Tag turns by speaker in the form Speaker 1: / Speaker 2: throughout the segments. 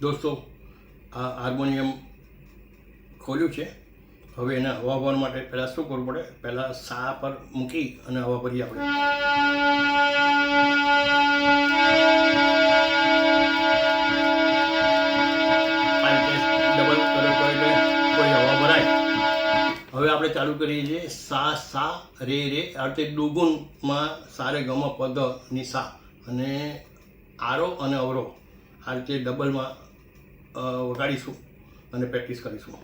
Speaker 1: દોસ્તો, આ હાર્મોનિયમ ખોલ્યું છે. હવે એને હવા ભરવા માટે પહેલાં શું કરવું પડે? પહેલાં સા પર મૂકી અને હવા ભરીએ આપણે. ડબલ કરો તો એટલે કોઈ હવા ભરાય. હવે આપણે ચાલુ કરીએ છીએ સા સા રે રે. આ રીતે દુગુનમાં સારે ગમ પદ ની સા, અને આરો અને અવરો આ રીતે ડબલમાં વગાડીશું અને પ્રેક્ટિસ કરીશું.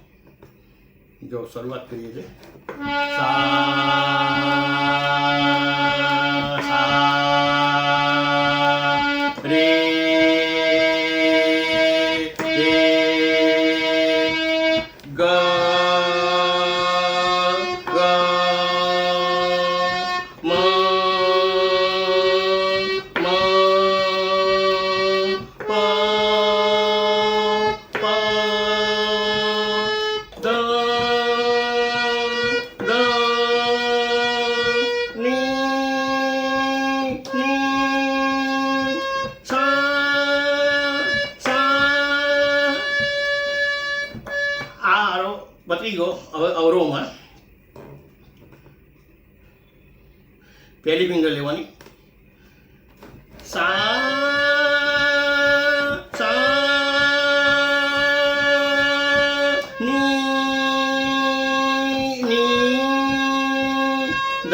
Speaker 1: જો શરૂઆત કરીએ છીએ. રે ગ પતી ગયો. હવે અવરોમાં પહેલી ફિંગર લેવાની. સા સા ની ની દ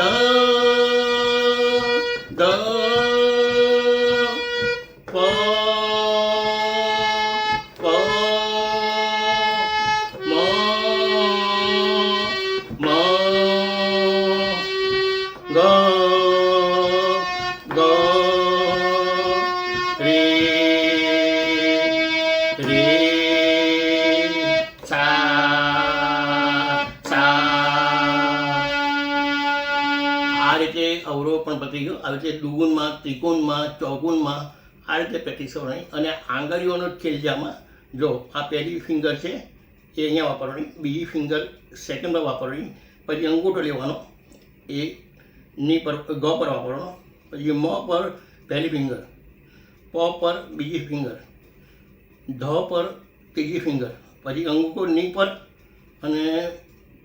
Speaker 1: દ પ ગ ગ રે રે સા સા. આ રીતે અવરો પણ પતી ગયો. આ રીતે દુગુનમાં, ત્રિકોણમાં, ચોગુનમાં આ રીતે પ્રેક્ટિસ કરવાની. અને આંગળીઓનો ખેલજામાં જો આ પહેલી ફિંગર છે એ અહીંયા વાપરવાની, બીજી ફિંગર સેકન્ડમાં વાપરવાની, પછી અંગૂઠો લેવાનો એ ની પર ગ પર વાપરવાનો, પછી મ પર પહેલી ફિંગર, પ પર બીજી ફિંગર, ધ પર ત્રીજી ફિંગર, પછી અંગૂઠો ની પર અને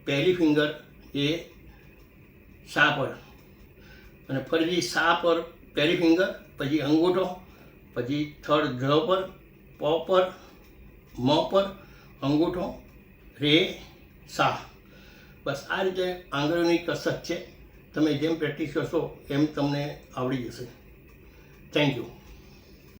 Speaker 1: પહેલી ફિંગર એ સા પર, અને ફરીથી સા પર પહેલી ફિંગર, પછી અંગૂઠો, પછી થર્ડ ધ પર, પ પર, મ પર, અંગૂઠો, રે સા. બસ આ રીતે આંગળીઓની કસરત છે. તમે જેમ પ્રેક્ટિસ કરશો એમ તમને આવડી જશે. Thank you.